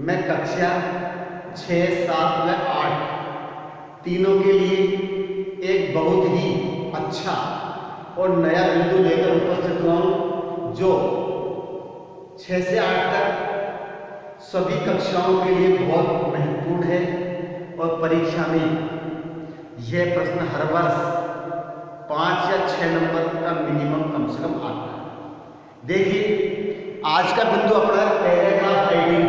मैं कक्षा 6, 7 व 8 तीनों के लिए एक बहुत ही अच्छा और नया बिंदु लेकर उपस्थित हुआ हूँ, जो 6 से 8 तक सभी कक्षाओं के लिए बहुत महत्वपूर्ण है और परीक्षा में यह प्रश्न हर वर्ष 5 या 6 नंबर का मिनिमम कम से कम आता है। देखिए, आज का बिंदु अपना पैराग्राफ राइटिंग,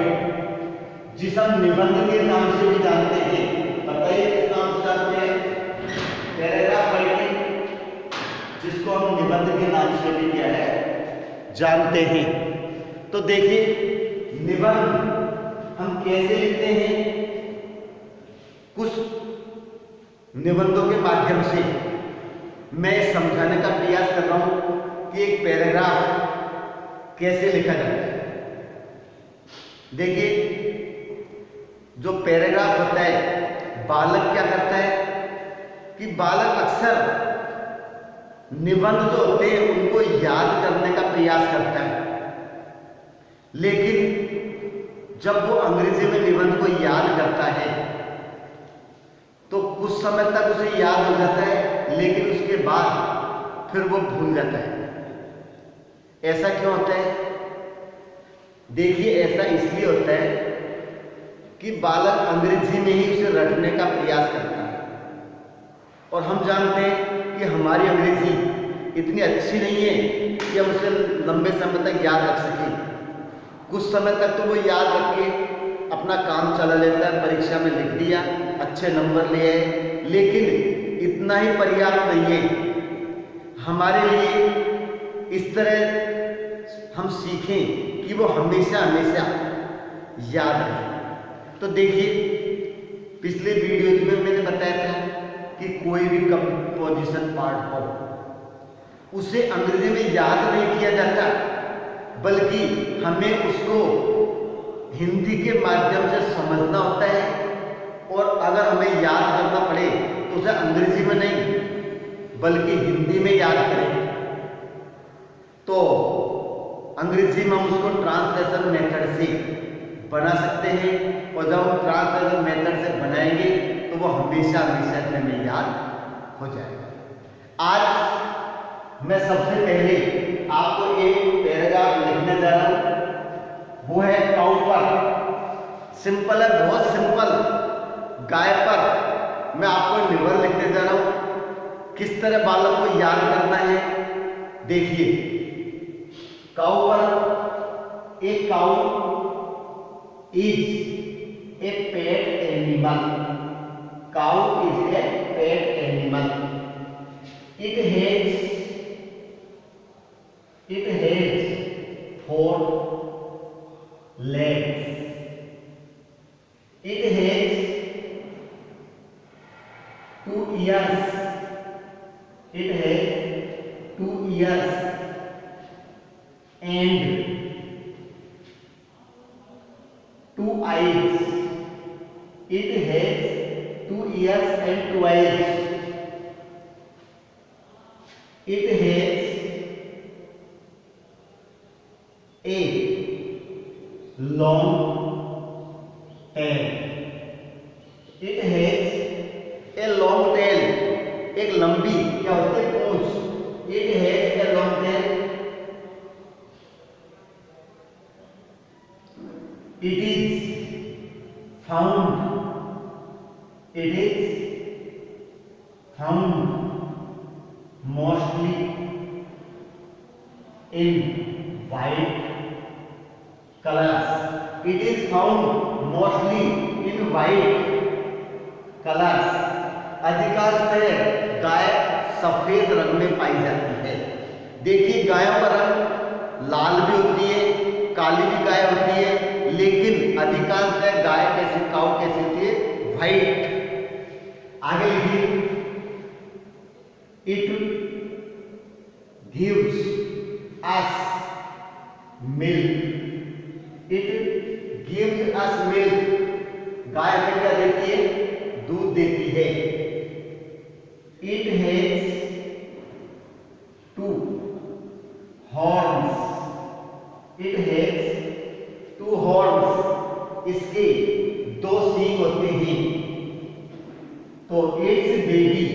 जिस हम निबंध के नाम से भी जानते हैं। बताइए किस नाम से जानते हैं? पैराग्राफ राइटिंग, जिसको हम निबंध के नाम से भी क्या है जानते हैं। तो देखिए, निबंध हम कैसे लिखते हैं? कुछ निबंधों के माध्यम से मैं समझाने का प्रयास कर रहा हूं कि एक पैराग्राफ कैसे लिखा जाता है। देखिए, जो पैराग्राफ होता है, बालक क्या करता है कि बालक अक्सर निबंध जो होते हैं उनको याद करने का प्रयास करता है, लेकिन जब वो अंग्रेजी में निबंध को याद करता है तो कुछ समय तक उसे याद हो जाता है, लेकिन उसके बाद फिर वो भूल जाता है। ऐसा क्यों होता है? देखिए, ऐसा इसलिए होता है कि बालक अंग्रेजी में ही उसे रटने का प्रयास करता है, और हम जानते हैं कि हमारी अंग्रेजी इतनी अच्छी नहीं है कि हम उसे लंबे समय तक याद रख सकें। कुछ समय तक तो वो याद रख के अपना काम चला लेता है, परीक्षा में लिख दिया, अच्छे नंबर ले आए, लेकिन इतना ही पर्याप्त नहीं है। हमारे लिए इस तरह हम सीखें कि वो हमेशा हमेशा याद रहे। तो देखिए, पिछले वीडियो में मैंने बताया था कि कोई भी कंपोजिशन पार्ट हो, उसे अंग्रेजी में याद नहीं किया जाता, बल्कि हमें उसको हिंदी के माध्यम से समझना होता है, और अगर हमें याद करना पड़े तो उसे अंग्रेजी में नहीं बल्कि हिंदी में याद करें। तो अंग्रेजी में हम उसको ट्रांसलेशन मेथड से बना सकते हैं, और जब हम ट्रांसलेशन मेथड से बनाएंगे तो वो हमेशा हमेशा हमें याद हो जाएगा। आज मैं सबसे पहले आपको एक पैराग्राफ लिखने जा रहा हूं, वो है काऊ पर। सिंपल है, बहुत सिंपल। गाय पर मैं आपको निबंध लिखने जा रहा हूं, किस तरह बालक को याद करना है। देखिए, काऊ पर, एक cow is a pet animal. Cow is a pet animal. It has 4 legs. It has 2 ears. It has 2 ears and 2 eyes. It has 2 ears and 2 eyes. It has a long tail. It has a long tail. एक लंबी क्या होती है? पूंछ। It has a long tail. It is found. It is found mostly in white colors. It is found mostly in white colors. अधिकांशतः गाय सफेद रंग में पाई जाती है। देखिए, गायों का रंग लाल भी होती है, काली भी गाय होती है, लेकिन अधिकांशतः गाय कैसी, काऊ कैसी होती है? व्हाइट। आगे लिखिए, it gives us milk. It gives us milk. गाय हमें क्या देती है? दूध देती है। It has 2 horns. It has 2 horns. इसके दो सींग होते हैं। तो its baby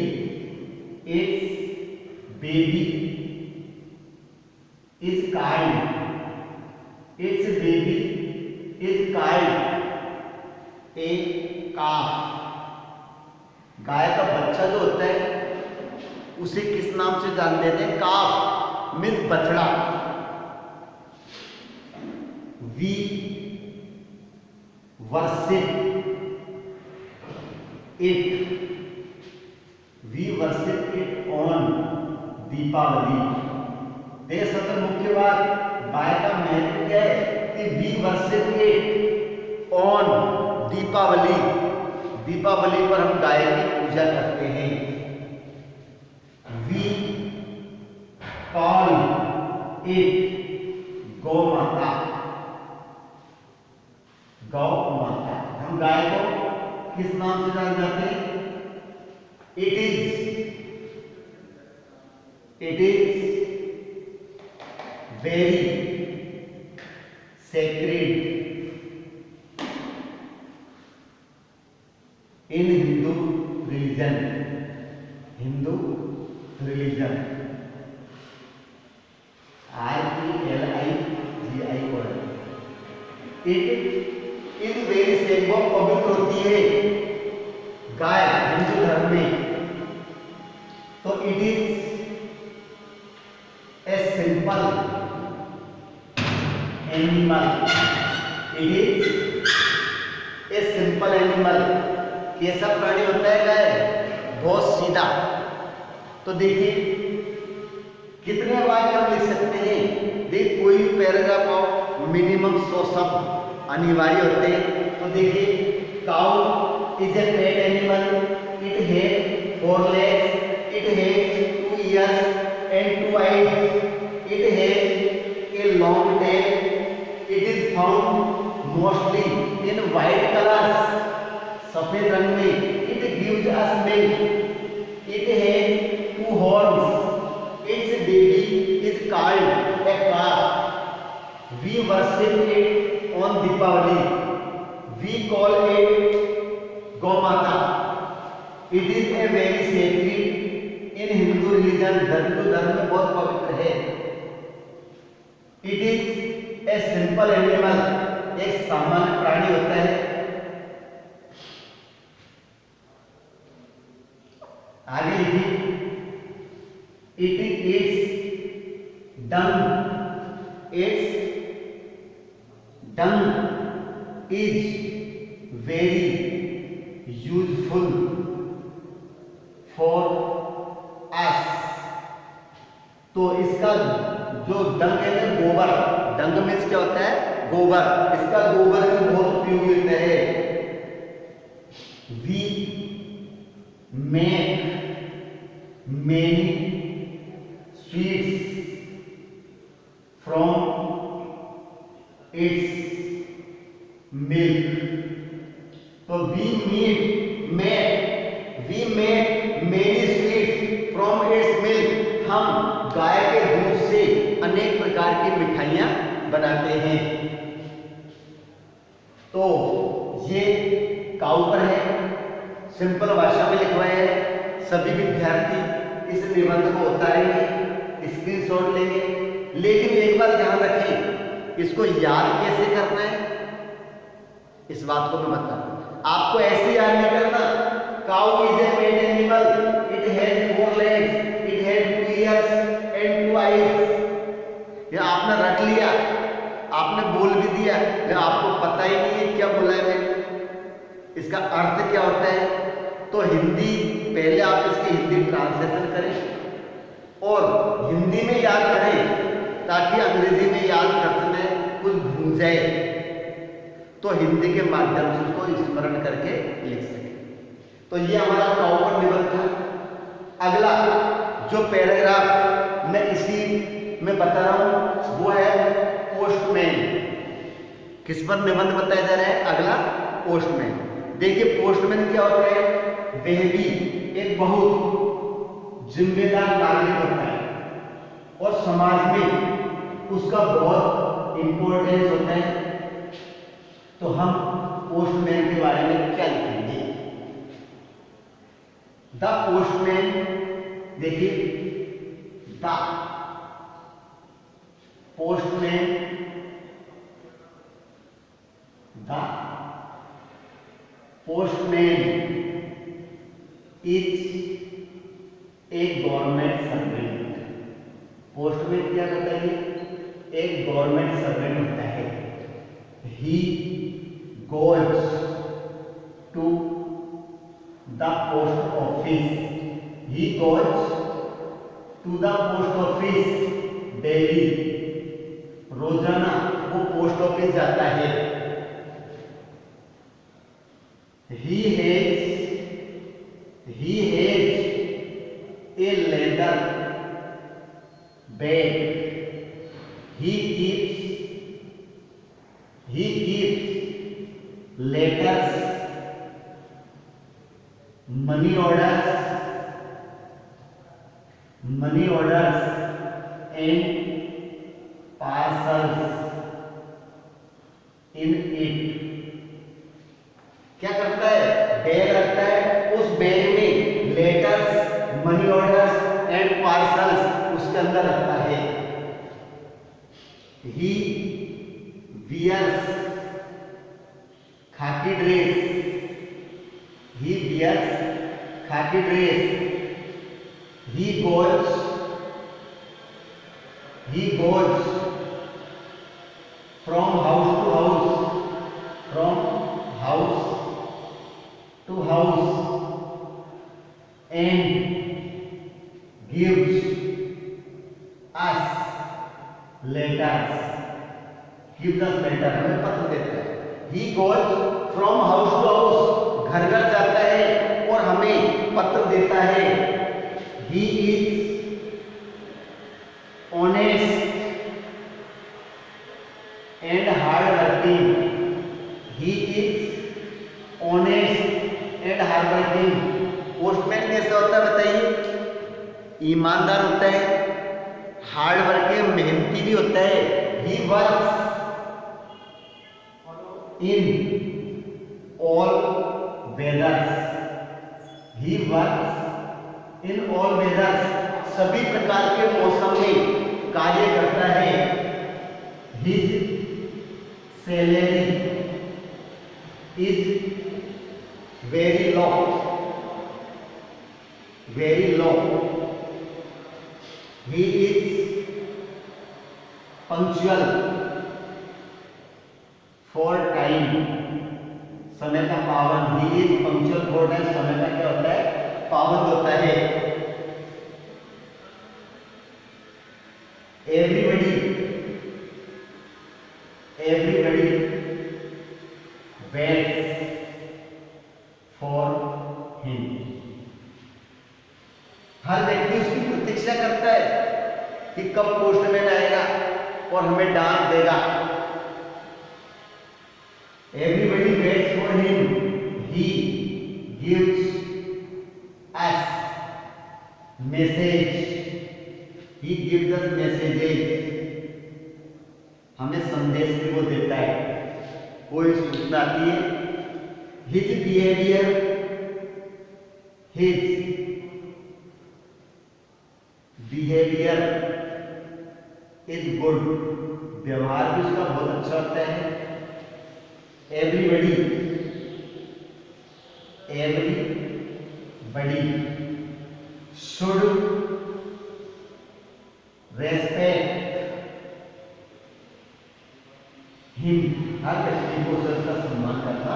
is kind, its baby is kind a calf. गाय का बच्चा जो होता है उसे किस नाम से जान देते हैं? काफ मीन्स बछड़ा। We worship it on Deepawali. देख सबसे मुख्य बात गाय का महत्व क्या है कि we worship it on Deepawali. Deepawali पर हम गाय की पूजा करते हैं। वी कॉल इट गौ माता, गौ माता। हम गाय को किस नाम से जान जाते हैं? It is very sacred in Hindu religion. RELIGI word. It is very sacred, बहुत पवित्र होती है गाय हिंदू धर्म में। तो it is a simple animal. It is a simple animal. कैसा प्राणी होता है गाय? बहुत सीधा। तो देखिए कितने वाक्य हम लिख सकते हैं। देखिए कोई भी पैराग्राफ आओ मिनिमम 100 शब्द अनिवार्य होते हैं। तो देखिए cow is a pet animal, it has 4 legs, it has 2 ears and 2 eyes, it has a long tail, it is found mostly in white colors, सफेद रंग में। it gives us milk, it has 2 horns, its baby is called a calf, we worship it on Deepavali, we call it Gomata, it is a very sacred in Hindu religion, Hindu धर्म में बहुत पवित्र है। It is a simple animal, एक सामान्य प्राणी होता है। आगे लिखिए it is Dang is very useful for us. तो इसका जो डंग है ना, गोबर, डंग मीन्स क्या होता है? गोबर। इसका गोबर भी बहुत उपयोगी होता है। We make many sweets from its milk. तो we make many sweets from its milk. हम गाय के दूध से अनेक प्रकार की मिठाइयां बनाते हैं। तो ये काऊ पर है, सिंपल भाषा में लिखवाया है। सभी विद्यार्थी इस निबंध को उतारेंगे, स्क्रीनशॉट लेंगे। लेकिन एक बात ध्यान रखें, इसको याद कैसे करना है इस बात को मैं बता रहा हूं। आपको ऐसे याद नहीं करना cow is a pet animal, it has 4 legs, it has 2 ears and 2 eyes। ये आपने रट लिया, आपने बोल भी दिया, लेकिन आपको पता ही नहीं है क्या बोला है मैंने, इसका अर्थ क्या होता है। तो हिंदी पहले आप इसकी हिंदी ट्रांसलेशन करें और हिंदी में याद करें ताकि अंग्रेजी में याद करते में कुछ भूल जाए तो हिंदी के माध्यम से उसको स्मरण करके लिख सके। तो ये हमारा कॉमन निबंध था। अगला जो पैराग्राफ मैं इसी में बता रहा हूं वो है पोस्टमैन। किस पर निबंध बताया जा रहा है? अगला पोस्टमैन। देखिए पोस्टमैन क्या होता है? वह भी एक बहुत जिम्मेदार नागरिक होता है और समाज में उसका बहुत इंपॉर्टेंस होता है। तो हम पोस्टमैन के बारे में क्या लिखेंगे? द पोस्टमैन, देखिए the postman, the postman is a government servant. Postman क्या करता है? एक गवर्नमेंट सर्वेंट होता है। ही goes to the post office. He goes to the post office daily. रोजाना वो पोस्ट ऑफिस जाता है। He has a leather bag. He keeps letters, money orders and parcels in it. क्या करता है? बैग रखता है, उस बैग में letters, money orders and parcels उसके अंदर रखता है। ही वियर्स खाकी dress. He wears khaki dress. He goes from house to house and gives us letters. हमें पत्र देता है। He goes from house to house, घर घर जाता है और हमें पत्र देता है। He is honest and hard working. He is honest and hard working. Postman कैसा होता है बताइए? ईमानदार होता है, हार्ड वर्किंग, मेहनती भी होता है। He works in all weathers. He works in all weathers. सभी प्रकार के मौसम में कार्य करता है। His salary is very low. He is punctual for time. समय का पाबंद। He is punctual for time. समय का क्या होता है? पाबंद होता है। Everybody waits for him. हर व्यक्ति उसकी प्रतीक्षा करता है कि कब पोस्टमैन आएगा और हमें डाक देगा। Everybody waits for him. He gives us message. He gives us messages. हमें संदेश भी वो देता है। कोई सूचना आती है। His behavior is good. व्यवहार भी उसका बहुत अच्छा होता है। Everybody should respect him. हर व्यक्ति को उसका सम्मान करना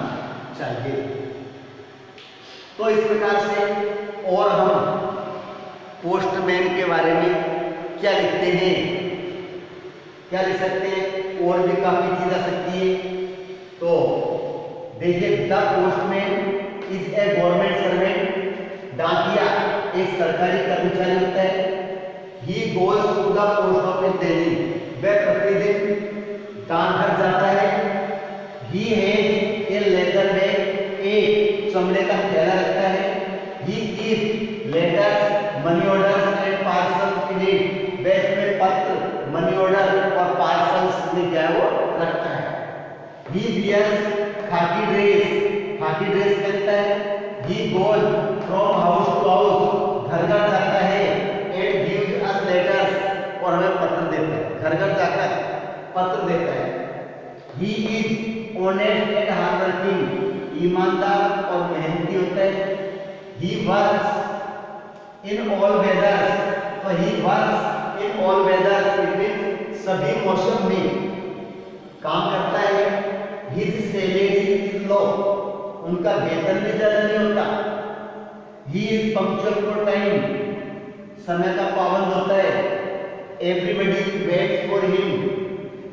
चाहिए। तो इस प्रकार से और हम पोस्टमैन के बारे में क्या लिखते हैं? क्या लिख सकते हैं? और भी काफी चीज आ सकती है। तो देखिए, the postman is a government servant. डाकिया एक सरकारी कर्मचारी होता है। He goes to the post office daily. वह प्रतिदिन डाकघर जाता है। He has a letter bag. एक चमड़े का थैला रखता है। He keep letters, money orders and parcels in it. वह इसमें पत्र, मनी ऑर्डर और पार्सल्स में क्या है वो रखता है। He wears खाकी ड्रेस पहनता है। He goes from house to house, घर घर जाता है। एंड गिव्स अस लेटर्स, और हमें पत्र देता है, घर घर जाकर पत्र देता है। He is honest and hard working, ईमानदार और मेहनती होता है। He works in all weathers, तो he works in all weathers, it means सभी मौसम में काम करता है। हिज सैलरी इज लो, उनका वेतन भी ज्यादा नहीं होता। He is punctual for time, समय का पाबंद होता है। एवरीबडी वेट्स फॉर हिम,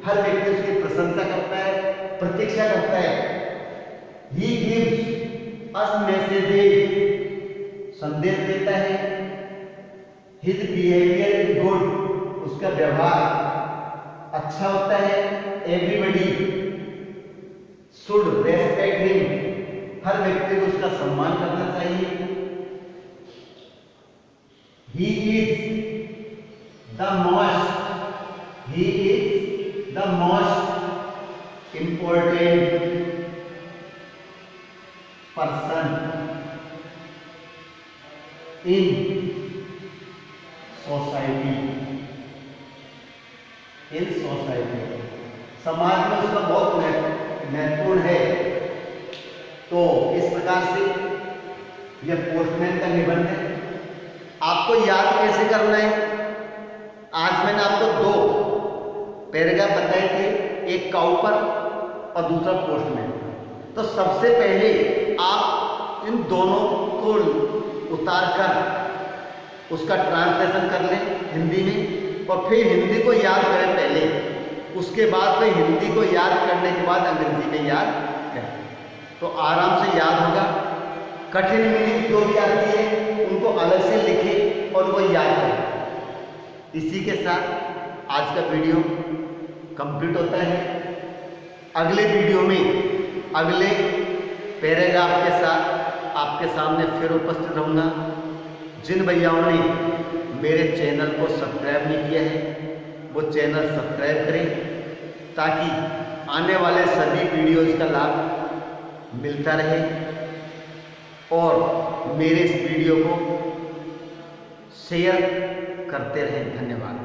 हर व्यक्ति उसकी प्रशंसा करता है, प्रतीक्षा करता है। ही गिव्स अस मैसेजेस, संदेश देता है। हिज बिहेवियर इज गुड, उसका व्यवहार अच्छा होता है। एवरीबडी शुड रेस्पेक्ट हिम, हर व्यक्ति को उसका सम्मान करना चाहिए। He is the most, he is the most important person in society, in society, समाज में उसका बहुत महत्वपूर्ण है। तो इस प्रकार से यह पोस्टमैन का निबंध है। आपको याद कैसे करना है, आज मैंने आपको 2 पैराग्राफ बताए थे, एक काऊ पर और दूसरा पोस्टमैन। तो सबसे पहले आप इन दोनों को उतार कर उसका ट्रांसलेशन कर लें हिंदी में, और फिर हिंदी को याद करें पहले, उसके बाद में हिंदी को याद करने के बाद अंग्रेजी में याद करें, तो आराम से याद होगा। कठिन मीनिंग जो भी आती है उनको अलग से लिखें और वो याद करें। इसी के साथ आज का वीडियो कंप्लीट होता है। अगले वीडियो में अगले पैराग्राफ के साथ आपके सामने फिर उपस्थित रहूँगा। जिन भैयाओं ने मेरे चैनल को सब्सक्राइब नहीं किया है वो चैनल सब्सक्राइब करें, ताकि आने वाले सभी वीडियोज़ का लाभ मिलता रहे। और मेरे इस वीडियो को शेयर करते रहें। धन्यवाद।